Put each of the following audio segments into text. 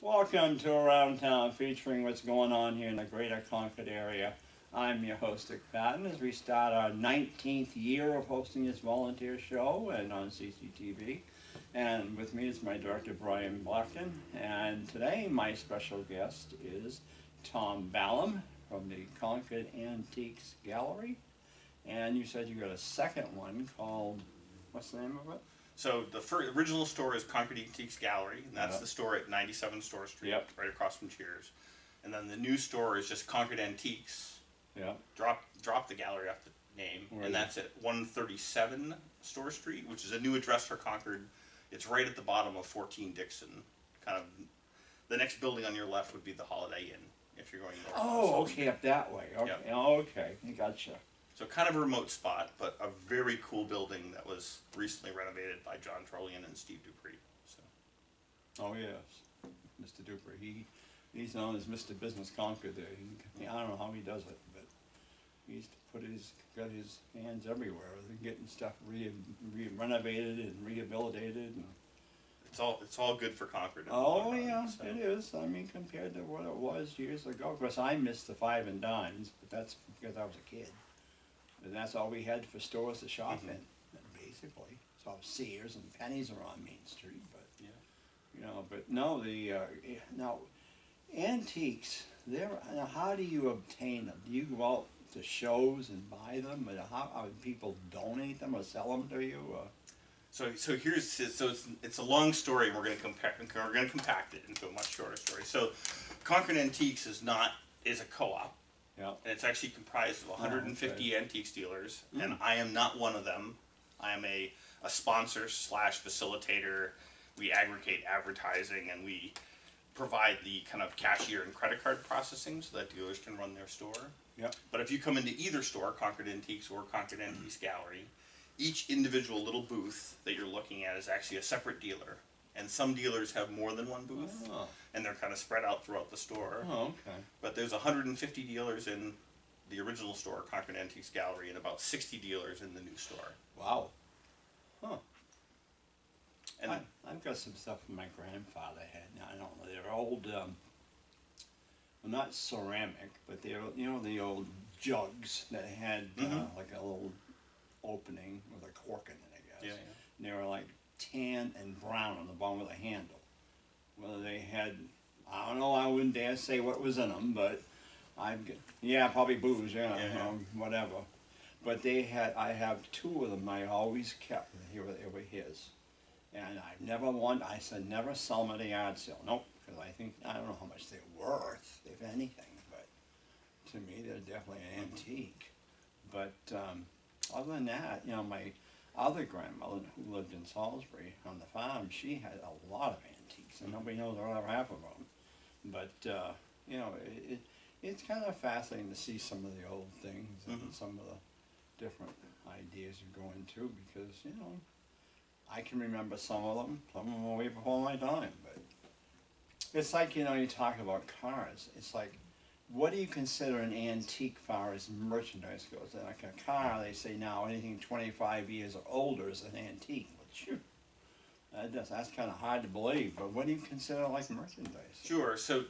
Welcome to Around Town, featuring what's going on here in the greater Concord area. I'm your host, Dick Patton, as we start our 19th year of hosting this volunteer show and on CCTV. And with me is my director, Brian Blackton. And today, my special guest is Tom Balon from the Concord Antiques Gallery. And you said you got a second one called, what's the name of it? So the original store is Concord Antiques Gallery, and that's Yep. the store at 97 Store Street, Yep. right across from Cheers. And then the new store is just Concord Antiques. Yeah. Drop the gallery off the name, and that's at 137 Store Street, which is a new address for Concord. It's right at the bottom of 14 Dixon. Kind of the next building on your left would be the Holiday Inn if you're going north. Oh, okay, up that way. Okay, Yep. okay, gotcha. So kind of a remote spot, but a very cool building that was recently renovated by John Trollian and Steve Dupree. So. Oh yes, Mr. Duper. He's known as Mr. Business Concord there. I don't know how he does it, but he's got his hands everywhere. They're getting stuff renovated and rehabilitated. And It's all good for Concord. oh yeah, so. it is. I mean, compared to what it was years ago. Of course, I missed the five and dimes, but that's because I was a kid. And that's all we had for stores to shop in, basically. So Sears and Penny's are on Main Street, but Yeah. you know, but no, now antiques. Now how do you obtain them? Do you go out to shows and buy them, and how people donate them or sell them to you? So it's a long story, and we're going to compact it into a much shorter story. So, Concord Antiques is a co-op. Yeah. And it's actually comprised of 150 antiques dealers, and I am not one of them. I am a sponsor / facilitator. We aggregate advertising, and we provide the kind of cashier and credit card processing so that dealers can run their store. Yeah. But if you come into either store, Concord Antiques or Concord Antiques Gallery, each individual little booth that you're looking at is actually a separate dealer. And some dealers have more than one booth, and they're kind of spread out throughout the store. Oh, okay. But there's 150 dealers in the original store, Concord Antiques Gallery, and about 60 dealers in the new store. Wow. Huh. And I've got some stuff my grandfather had. Now, I don't know. They're old, well, not ceramic, but they're, the old jugs that had like a little opening with a cork in it, I guess. Yeah. And they were like tan and brown on the bottom of the handle. Whether they had, I don't know, I wouldn't dare say what was in them, but probably booze, whatever. But I have two of them I always kept. They were his. And I said never sell them at a yard sale. Nope, because I don't know how much they're worth, if anything, but to me they're definitely an antique. But other than that, my other grandmother who lived in Salisbury on the farm, she had a lot of antiques, and nobody knows whatever half of them. But it's kind of fascinating to see some of the old things and some of the different ideas you're going to, because I can remember some of them were way before my time. But it's like you talk about cars. It's like, what do you consider an antique far as merchandise goes? Like a car, they say now anything 25 years or older is an antique. Well, shoot, that's kind of hard to believe. But what do you consider like merchandise? Sure. So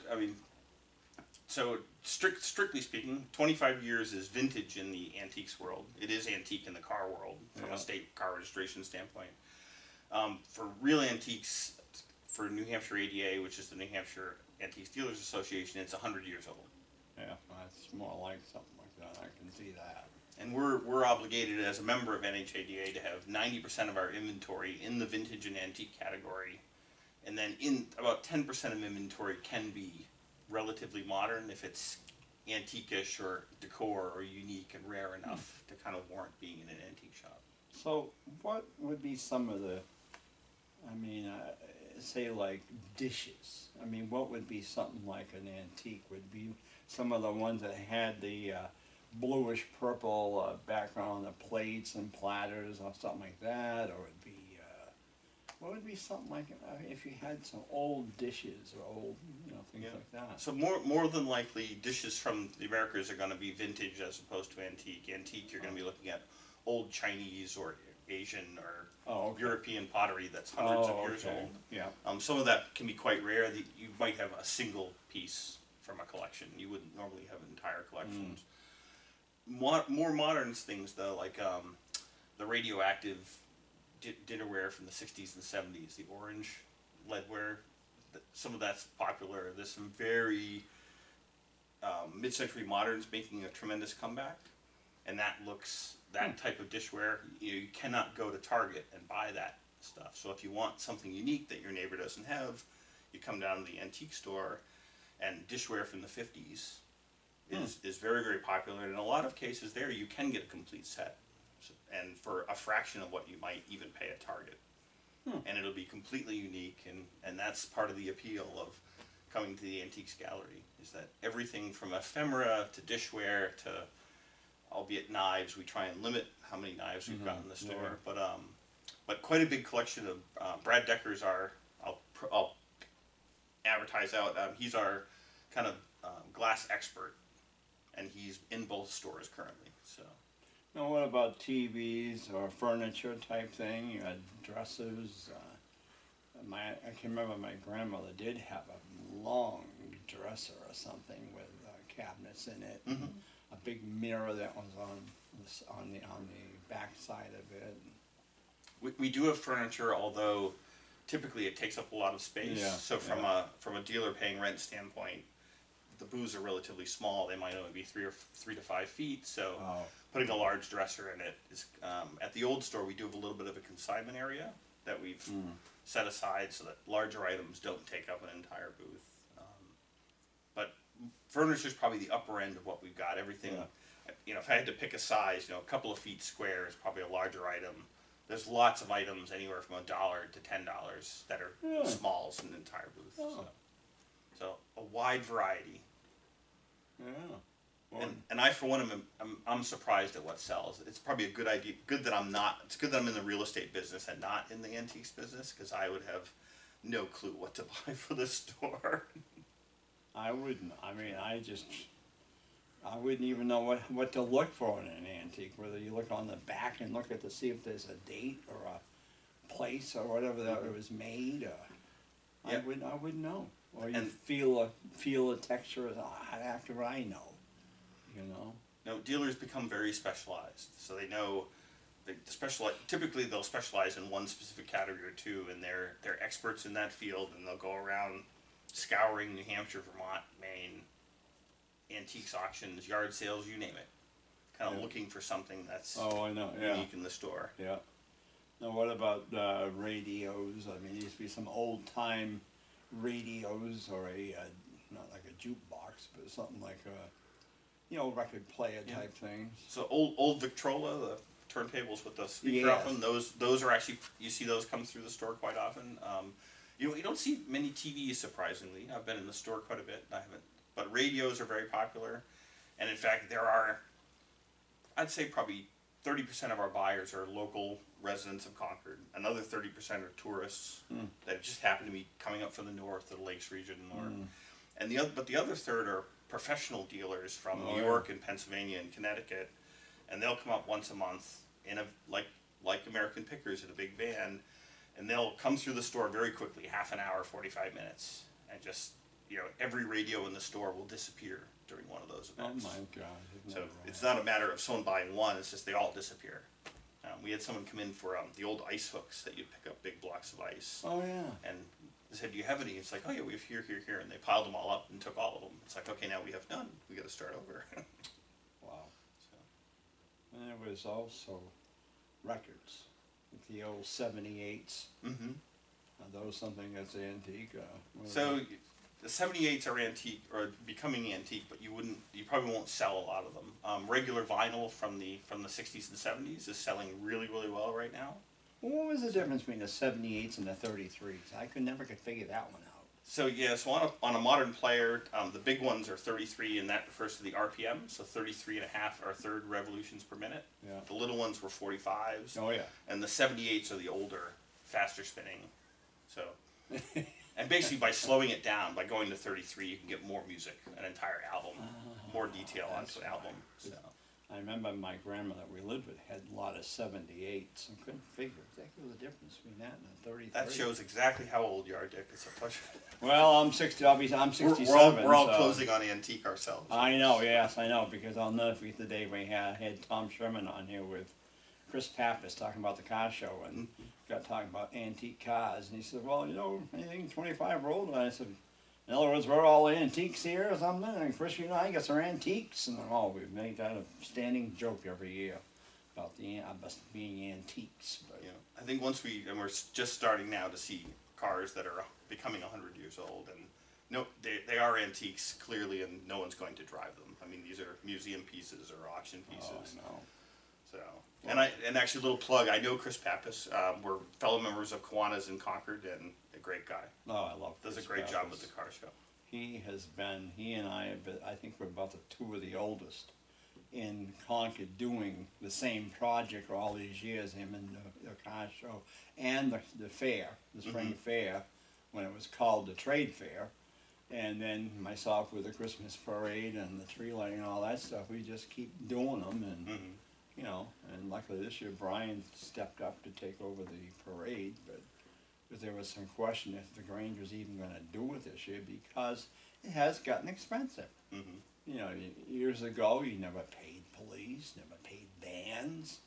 strictly speaking, 25 years is vintage in the antiques world. It is antique in the car world from a state car registration standpoint. For real antiques, for New Hampshire ADA, which is the New Hampshire Antiques Dealers Association, it's 100 years old. Yeah, that's more like something like that. I can see that. And we're obligated as a member of NHADA to have 90% of our inventory in the vintage and antique category, and then in about 10% of inventory can be relatively modern if it's antique-ish or decor or unique and rare enough to kind of warrant being in an antique shop. So what would be some of the, say like dishes? What would be something like an antique? Would be some of the ones that had the bluish purple background on the plates and platters or something like that, or it'd be what would be something like if you had some old dishes or old things like that? So more than likely dishes from the Americas are going to be vintage as opposed to antique. Antique, you're going to be looking at old Chinese or Asian or Oh, okay. European pottery that's hundreds of years okay. old. Yeah. Some of that can be quite rare. You might have a single piece from a collection. You wouldn't normally have entire collections. More modern things though, like the radioactive dinnerware from the 60s and 70s, the orange leadware. Some of that's popular. There's some very mid-century moderns making a tremendous comeback, and that type of dishware, you cannot go to Target and buy that stuff. So if you want something unique that your neighbor doesn't have, you come down to the antique store, and dishware from the 50s is very, very popular. And in a lot of cases there, you can get a complete set, and for a fraction of what you might even pay at Target. And it'll be completely unique, and that's part of the appeal of coming to the Antiques Gallery, is that everything from ephemera to dishware to, albeit knives, we try and limit how many knives we've got in the store, but quite a big collection of, Brad Decker's I'll advertise out, he's our kind of glass expert, and he's in both stores currently, so. Now, what about TVs or furniture type thing? You had dressers. I can remember my grandmother did have a long dresser or something with cabinets in it. A big mirror that was on the back side of it. We do have furniture, although typically it takes up a lot of space. Yeah, So from a dealer paying rent standpoint, the booths are relatively small. They might only be 3 to 5 feet. So putting a large dresser in it is, at the old store we do have a little bit of a consignment area that we've set aside so that larger items don't take up an entire booth. But furniture is probably the upper end of what we've got. Everything, if I had to pick a size, a couple of feet square is probably a larger item. There's lots of items anywhere from $1 to $10 that are smalls in an entire booth. So a wide variety. Yeah. Well, And I, for one, I'm surprised at what sells. It's probably a good idea. Good that I'm not. It's good that I'm in the real estate business and not in the antiques business, because I would have no clue what to buy for the store. I wouldn't. I mean, I wouldn't even know what to look for in an antique. Whether you look on the back and look at to see if there's a date or a place or whatever that it was made. I wouldn't know. Or you feel a texture after I know. No, dealers become very specialized, so they know typically they'll specialize in one specific category or two, and they're experts in that field, and they'll go around scouring New Hampshire, Vermont, Maine, antiques auctions, yard sales, you name it, kind of looking for something that's unique in the store. Yeah. Now, what about radios? I mean, there used to be some old time radios, or not like a jukebox, but something like a record player type things. So old Victrola, the turntables with the speaker off them, those are actually, you see those come through the store quite often. You don't see many TVs, surprisingly. I've been in the store quite a bit, but radios are very popular. And in fact, there are, I'd say probably 30% of our buyers are local residents of Concord. Another 30% are tourists that just happen to be coming up from the north, the Lakes region, but the other third are professional dealers from New York and Pennsylvania and Connecticut, and they'll come up once a month in like American Pickers in a big van, and they'll come through the store very quickly, half an hour, 45 minutes, and just every radio in the store will disappear during one of those events. Oh my God! So it's not a matter of someone buying one; it's just they all disappear. We had someone come in for the old ice hooks that you'd pick up big blocks of ice. Oh yeah. And they said, "Do you have any?" It's like, "Oh yeah, we have here, and they piled them all up and took all of them. It's like, okay, now we have none. We got to start over. Wow. So. And there was also records, like the old 78s. Are those something that's antique? So the 78s are antique or becoming antique, but you probably won't sell a lot of them. Regular vinyl from the 60s and 70s is selling really, really well right now. Well, what was the difference between the 78s and the 33s? I never could figure that one out. So on a modern player, the big ones are 33, and that refers to the RPM, so 33 and a half or third revolutions per minute. Yeah. The little ones were 45s. Oh yeah. And the 78s are the older, faster spinning. So, and basically by slowing it down, by going to 33, you can get more music, an entire album, more detail onto an album. So. I remember my grandmother we lived with had a lot of 78s and couldn't figure exactly the difference between that and a 33. That shows exactly how old you are, Dick. It's a pleasure. Well, I'm 60. I'm 67. We're all so closing on antique ourselves. I know. Yes, I know because I'll never forget the day we had Tom Sherman on here with Chris Pappas talking about the car show and got talking about antique cars and he said, well, you know, anything 25 or older. And I said, in other words, we're all antiques here or something. And first, you know, I guess are antiques, and we make that a standing joke every year about us being antiques. But Yeah, I think we're just starting now to see cars that are becoming 100 years old, and no, they are antiques clearly, and no one's going to drive them. I mean, these are museum pieces or auction pieces. I know. So, and actually, a little plug. I know Chris Pappas. We're fellow members of Kiwanis in Concord, and a great guy. Oh, I love. Does Chris a great Pappas. job with the car show. He and I have been, I think we're about the two of the oldest in Concord doing the same project for all these years, him and the car show and the fair, the spring fair, when it was called the trade fair, and then myself with the Christmas parade and the tree lighting and all that stuff. We just keep doing them, and you know, and luckily this year Brian stepped up to take over the parade, but there was some question if the Granger's even going to do it this year because it has gotten expensive. You know, years ago you never paid police, never paid bands.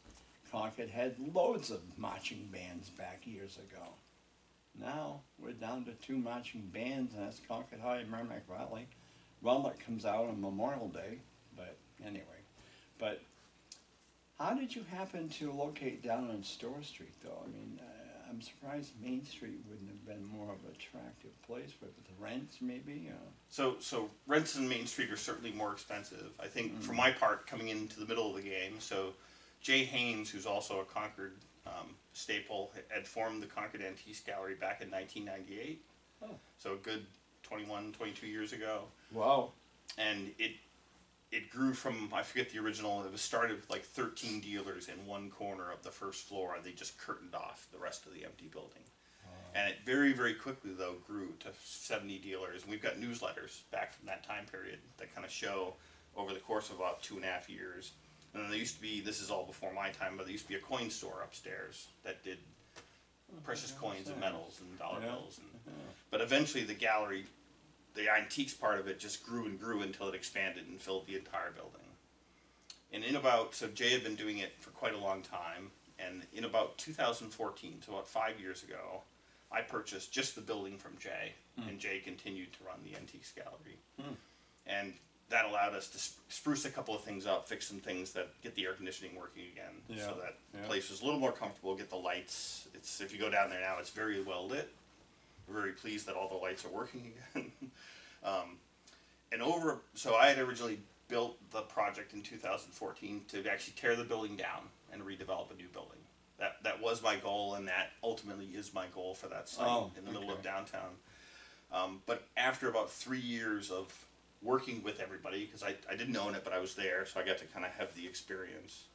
Concord had loads of marching bands back years ago. Now we're down to 2 marching bands, and that's Concord High and Merrimack Valley. Runlet comes out on Memorial Day, but anyway. But how did you happen to locate down on Store Street, though? I mean, I'm surprised Main Street wouldn't have been more of an attractive place for the rents, maybe. So rents in Main Street are certainly more expensive. I think, for my part, coming into the middle of the game. So Jay Haynes, who's also a Concord staple, had formed the Concord Antiques Gallery back in 1998. Oh. So a good 21, 22 years ago. Wow. And it grew from, I forget the original, it was started with like 13 dealers in one corner of the first floor, and they just curtained off the rest of the empty building. And it very, very quickly, though, grew to 70 dealers. And we've got newsletters back from that time period that kind of show over the course of about 2.5 years. And then there used to be, this is all before my time, but there used to be a coin store upstairs that did precious coins and metals and dollar bills. But eventually the gallery, the antiques part of it just grew and grew until it expanded and filled the entire building. And so Jay had been doing it for quite a long time, and in about 2014, so about 5 years ago, I purchased just the building from Jay, and Jay continued to run the Antiques Gallery. And that allowed us to spruce a couple of things up, fix some things that get the air conditioning working again, so that the place was a little more comfortable, get the lights. If you go down there now, it's very well lit. We're very pleased that all the lights are working again. So I had originally built the project in 2014 to actually tear the building down and redevelop a new building. That was my goal, and that ultimately is my goal for that site in the middle of downtown. But after about 3 years of working with everybody, because I didn't own it, but I was there, so I got to kind of have the experience.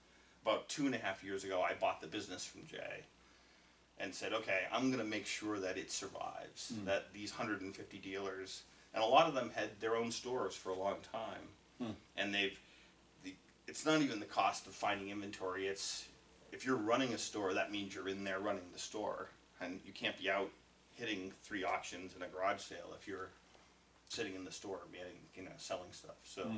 About 2.5 years ago, I bought the business from Jay and said, okay, I'm going to make sure that it survives, that these 150 dealers, and a lot of them had their own stores for a long time, and it's not even the cost of finding inventory, if you're running a store, that means you're in there running the store, and you can't be out hitting 3 auctions and a garage sale if you're sitting in the store selling stuff. So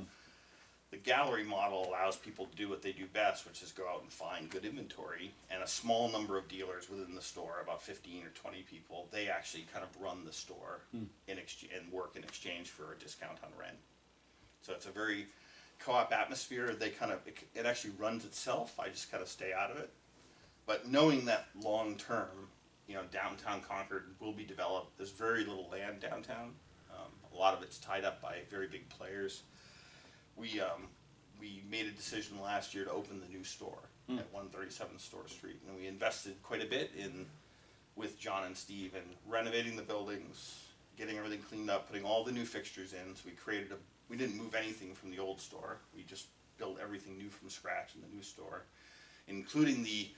the gallery model allows people to do what they do best, which is go out and find good inventory, and a small number of dealers within the store, about 15 or 20 people, they actually kind of run the store and work in exchange for a discount on rent. So it's a very co-op atmosphere. It actually runs itself. I just kind of stay out of it. But knowing that long term, downtown Concord will be developed. There's very little land downtown. A lot of it's tied up by very big players. We made a decision last year to open the new store at 137 Store Street, and we invested quite a bit with John and Steve in renovating the buildings, getting everything cleaned up, putting all the new fixtures in. So we didn't move anything from the old store. We just built everything new from scratch in the new store, including the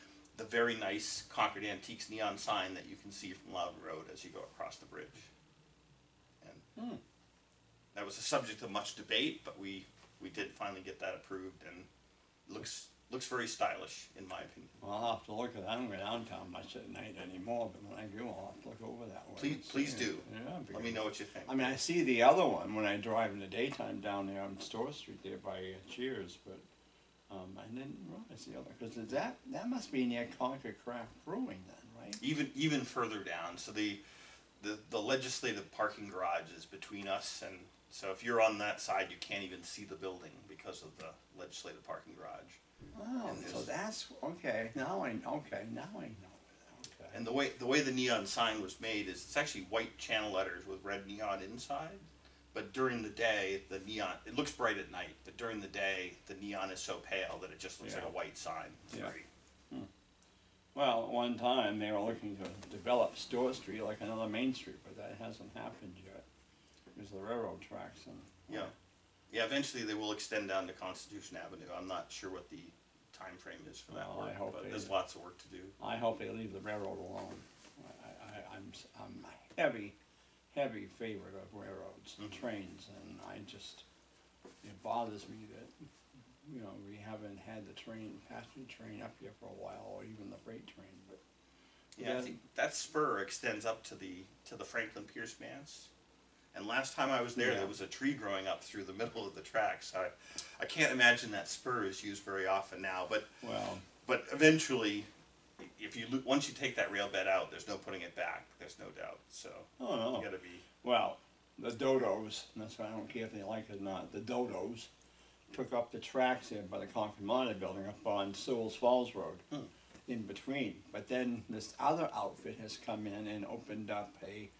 very nice Concord Antiques neon sign that you can see from Loudon Road as you go across the bridge. And that was a subject of much debate, but we did finally get that approved, and looks very stylish in my opinion. Well, I'll have to look at that. I don't go downtown much at night anymore, but when I do, I'll have to look over that way. Please do. Yeah, Let because, me know what you think. I mean, I see the other one when I drive in the daytime down there on Store Street there by Cheers, but I didn't realize the other, because that must be near Concord Craft Brewing then, right? Even further down. So the legislative parking garage is between us, and so if you're on that side, you can't even see the building because of the legislative parking garage. Oh, so that's, okay, now I know. Okay. And the way the neon sign was made is it's actually white channel letters with red neon inside. But during the day, the neon, it looks bright at night, but during the day, the neon is so pale that it just looks like a white sign. It's very, Well, at one time, they were looking to develop Store Street like another Main Street, but that hasn't happened yet. There's the railroad tracks and. Yeah, eventually they will extend down to Constitution Avenue. I'm not sure what the time frame is for that Well, I work, hope but they there's do. lots of work to do. I hope they leave the railroad alone. I'm a heavy favorite of railroads and trains, and it bothers me that, we haven't had the passenger train up here for a while, or even the freight train, but. Yeah, I think that spur extends up to the Franklin Pierce Manse. And last time I was there, there was a tree growing up through the middle of the tracks. I can't imagine that spur is used very often now, but eventually, once you take that rail bed out, there's no putting it back. There's no doubt. So you gotta be. Well, the Dodos, and that's why I don't care if they like it or not. The Dodos took up the tracks there by the Concord Monitor Building up on Sewell's Falls Road, in between. But then this other outfit has come in and opened up a.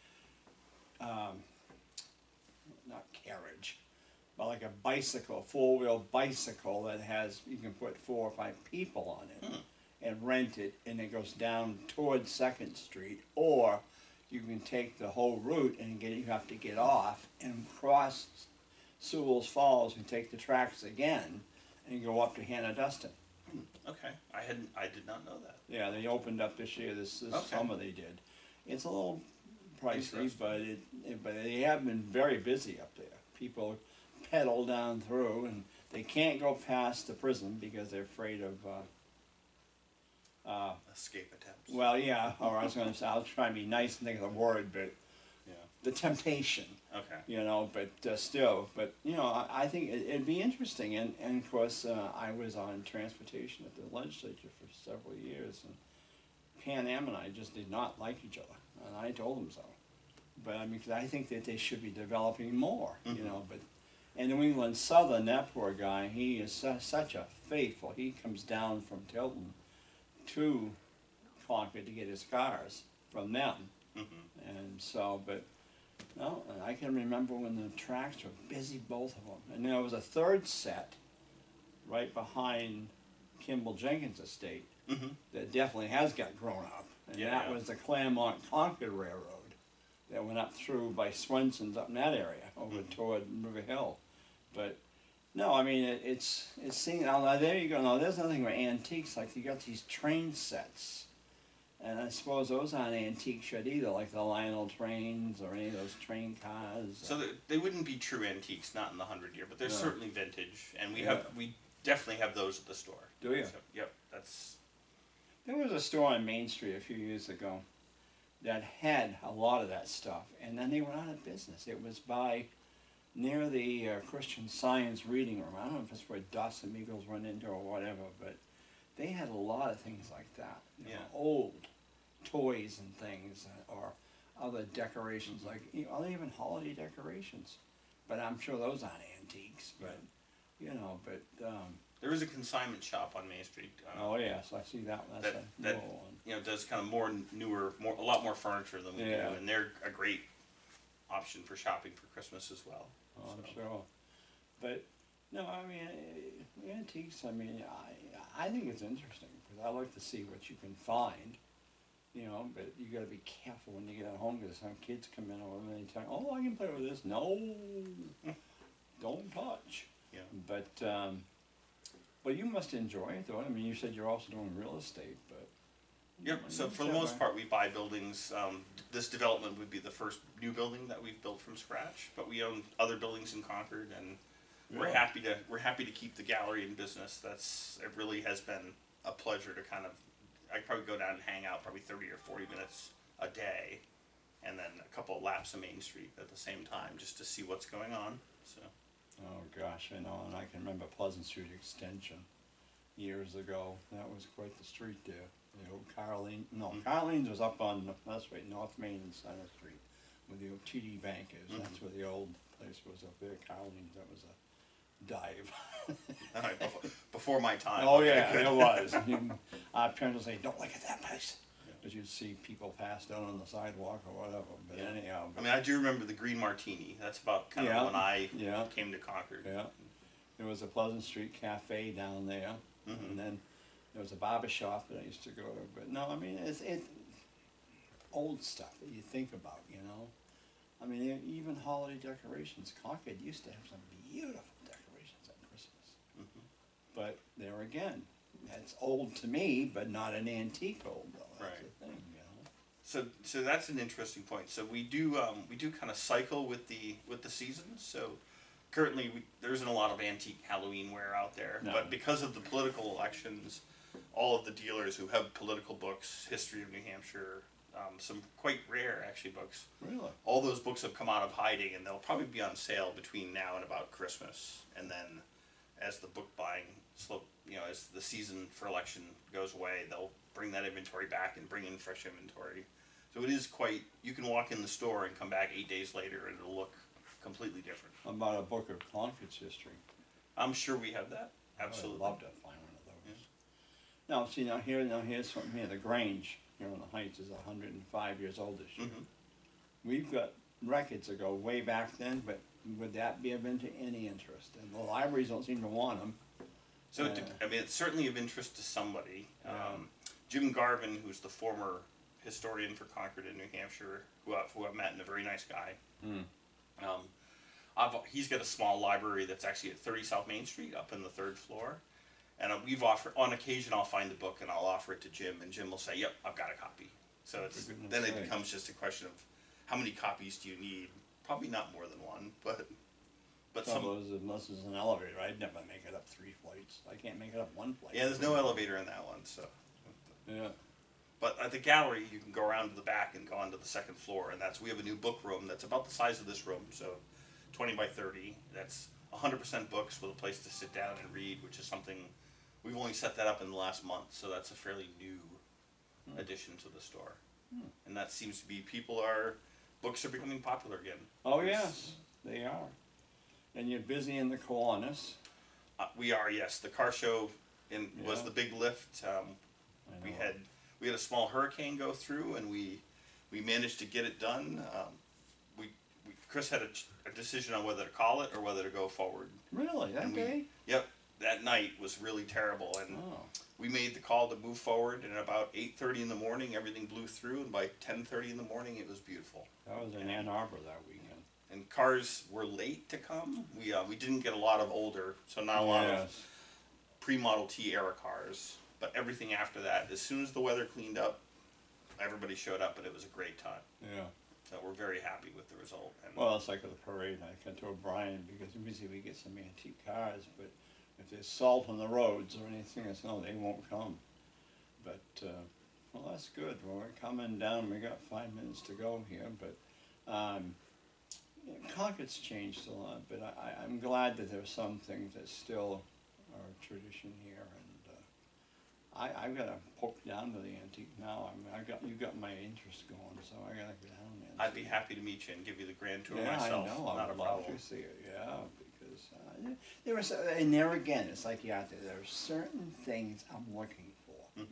Not carriage, but like a bicycle, 4-wheel bicycle that you can put 4 or 5 people on it and rent it, and it goes down towards 2nd Street, or you can take the whole route and you have to get off and cross Sewell's Falls and take the tracks again and go up to Hannah Dustin. Okay, I did not know that. Yeah, they opened up this year, this summer they did. It's a little pricey, but they have been very busy up there. People pedal down through, and they can't go past the prison because they're afraid of escape attempts. Well, yeah, or I was going to say, I'll try and be nice and think of the word, but the temptation. Okay. But still, I think it'd be interesting, and of course, I was on transportation at the legislature for several years, and Pan Am and I just did not like each other. And I told them so. But I mean, 'cause I think that they should be developing more, but, and New England Southern, that poor guy, he is such a faithful, he comes down from Tilton to Concord to get his cars from them. And so, but, no, and I can remember when the tracks were busy, both of them. And there was a third set right behind Kimball Jenkins Estate that definitely has got grown up. And that was the Claremont Concord Railroad that went up through by Swenson's up in that area, over toward River Hill. But, no, I mean, it's seen, now there you go, now there's nothing but antiques, like you got these train sets. And I suppose those aren't antique shit either, like the Lionel trains or any of those train cars. So they wouldn't be true antiques, not in the 100-year, but they're certainly vintage, and we definitely have those at the store. Do you? So, yep, that's. There was a store on Main Street a few years ago that had a lot of that stuff, and then they went out of business. It was near the Christian Science reading room. I don't know if it's where Dos Amigos went into or whatever, but they had a lot of things like that. You know, old toys and things, or other decorations, like even holiday decorations. But I'm sure those aren't antiques. But there is a consignment shop on Main Street. Oh yes, I see that one. That's a newer one. Does kind of a lot more furniture than we do, and they're a great option for shopping for Christmas as well. Oh, I'm sure. But no, I mean, antiques. I mean, I think it's interesting because I like to see what you can find. But you got to be careful when you get at home because some kids come in over and they tell you, "Oh, I can play with this." No, don't touch. Yeah. But you must enjoy it, though. I mean, you said you're also doing real estate, but. Yep. So for the most part, we buy buildings. This development would be the first new building that we've built from scratch, but we own other buildings in Concord, and we're Really? happy to keep the gallery in business. It really has been a pleasure to kind of, I'd probably go down and hang out probably 30 or 40 minutes a day, and then a couple of laps of Main Street at the same time, just to see what's going on. So. Oh gosh, I know, and I can remember Pleasant Street Extension years ago. That was quite the street there. The old Carlene's was up on, that's right, North Main and Center Street, where the old TD Bank is. That's where the old place was up there. Carlene's, that was a dive. All right, before my time. Oh Okay, yeah, good. it was. I've turned to say, don't look at that place, because you'd see people pass down on the sidewalk or whatever. But Yeah. anyhow, I mean, I do remember the Green Martini. That's about kind Yeah, of when I yeah. came to Concord. yeah, there was a Pleasant Street Cafe down there, and then there was a barber shop that I used to go to. But no, I mean it's old stuff that you think about, you know. I mean, even holiday decorations. Concord used to have some beautiful decorations at Christmas. But there again, that's old to me, but not an antique old though. That's Right. the thing, you know. So that's an interesting point. So we do kind of cycle with the seasons. So currently there isn't a lot of antique Halloween wear out there, No. but because of the political elections, all of the dealers who have political books, history of New Hampshire, some quite rare actually books. Really? All those books have come out of hiding, and they'll probably be on sale between now and about Christmas. And then, as the book buying as the season for election goes away, they'll bring that inventory back and bring in fresh inventory. So it is quite. You can walk in the store and come back 8 days later, and it'll look completely different. About a book of Concord's history. I'm sure we have that. Absolutely. I'd love to find one of those. Now, see, here's something here. The Grange here on the Heights is 105 years old this year. We've got records that go way back then, but would that be of any interest? And the libraries don't seem to want them. So I mean, it's certainly of interest to somebody. Jim Garvin, who's the former historian for Concord in New Hampshire, who I've met and a very nice guy. He's got a small library that's actually at 30 South Main Street, up in the 3rd floor. And we've offered, on occasion, I'll find the book and I'll offer it to Jim, and Jim will say, "Yep, I've got a copy." So then it becomes just a question of how many copies do you need? Probably not more than one, but Unless it's an elevator, I'd never make it up 3 flights. I can't make it up 1 flight. yeah, there's no elevator in that one. So, Yeah. but at the gallery, you can go around to the back and go onto the 2nd floor, and we have a new book room that's about the size of this room, so 20 by 30. That's 100% books with a place to sit down and read, which is something we've only set that up in the last month, so that's a fairly new addition to the store. And that seems to be books are becoming popular again. Oh yes, they are. And you're busy in the Kiwanis. We are, yes. The car show was Yeah. the big lift. We had a small hurricane go through, and we managed to get it done. Chris had a decision on whether to call it or whether to go forward. Really? That day? Yep. That night was really terrible, and we made the call to move forward. And at about 8:30 in the morning, everything blew through, and by 10:30 in the morning, it was beautiful. That was in Ann Arbor that weekend. And cars were late to come. We didn't get a lot of older, so not a lot of pre-Model T era cars. But everything after that, as soon as the weather cleaned up, everybody showed up, and it was a great time. Yeah. So we're very happy with the result. And Well, it's like with the parade. I told Brian, because usually we get some antique cars, but if there's salt on the roads or anything, I said, no, they won't come. But, well, that's good. Well, we're coming down. We got 5 minutes to go here, but Concord's changed a lot, but I'm glad that there's some things that still are a tradition here, and I've got to poke down to the antique now. I mean, you got my interest going, so I got to go down there. I'd be happy to meet you and give you the grand tour Yeah, myself. I know. Not I a would love problem. to see it. Yeah, because there was, and there again, it's like you out there. There are certain things I'm looking for.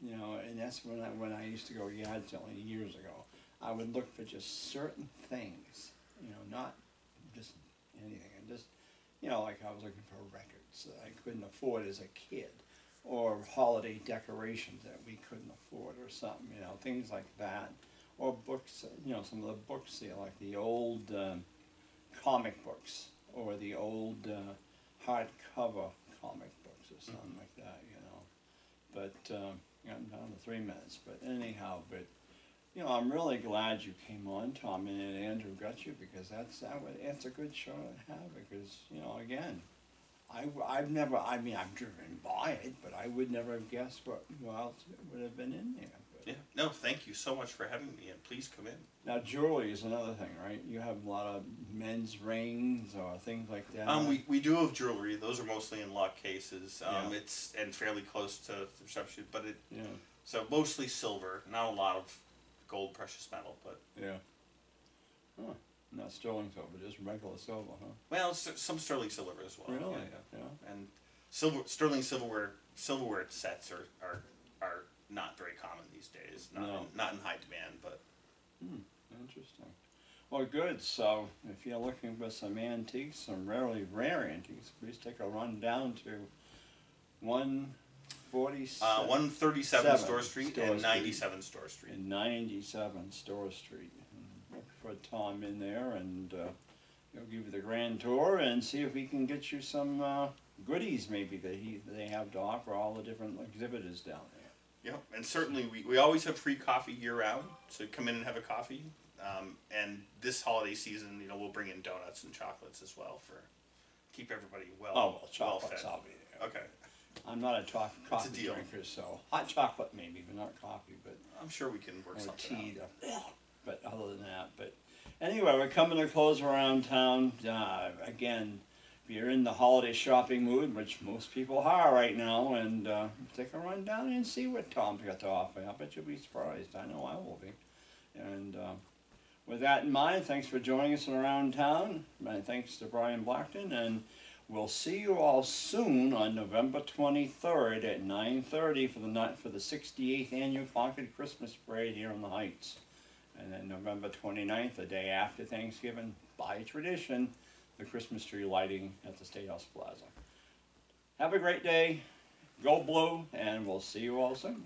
You know, and that's when I used to go yard selling years ago. I would look for just certain things. You know, not just anything. And just, you know, like I was looking for records that I couldn't afford as a kid, or holiday decorations that we couldn't afford, or something. You know, things like that. Or books. You know, some of the books there, like the old comic books, or the old hardcover comic books, or something like that. You know, but. I'm down to 3 minutes, but anyhow, but You know, I'm really glad you came on, Tom, and Andrew got you, because that's a good show to have, because, you know, again, I've never, I mean, I've driven by it, but I would never have guessed what else would have been in there. But, Yeah. No, thank you so much for having me, and please come in. now, jewelry is another thing, right? You have a lot of men's rings or things like that. We do have jewelry. Those are mostly in lock cases. Yeah. It's and fairly close to the reception, but Yeah, so mostly silver. Not a lot of gold, precious metal, but yeah. Huh. Not sterling silver, just regular silver, huh? well, some sterling silver as well. Really? Yeah. Yeah. And sterling silverware sets are not very common these days. Not in high demand, but Interesting. Well, good. So, if you're looking for some antiques, some rarely rare antiques, please take a run down to 147 137 Store Street Store and Street. 97 Store Street. and 97 Store Street. And look for Tom in there, and he'll give you the grand tour and see if we can get you some goodies maybe that they have to offer all the different exhibitors down there. Yep, and certainly we always have free coffee year round, so come in and have a coffee. And this holiday season, you know, we'll bring in donuts and chocolates as well for keep everybody well Chocolates, fed. I'll be there. Okay, I'm not a coffee deal. drinker, so hot chocolate maybe, but not coffee. But I'm sure we can work or something tea. out. But other than that, but anyway, we're coming to close around town. Again, if you're in the holiday shopping mood, which most people are right now, and take a run down and see what Tom's got to offer. I bet you'll be surprised. I know I will be. And with that in mind, thanks for joining us around town. And thanks to Brian Blackton, and we'll see you all soon on November 23rd at 9:30 for the 68th annual Concord Christmas Parade here on the Heights. And then November 29th, the day after Thanksgiving, by tradition, the Christmas tree lighting at the State House Plaza. Have a great day, go blue, and we'll see you all soon.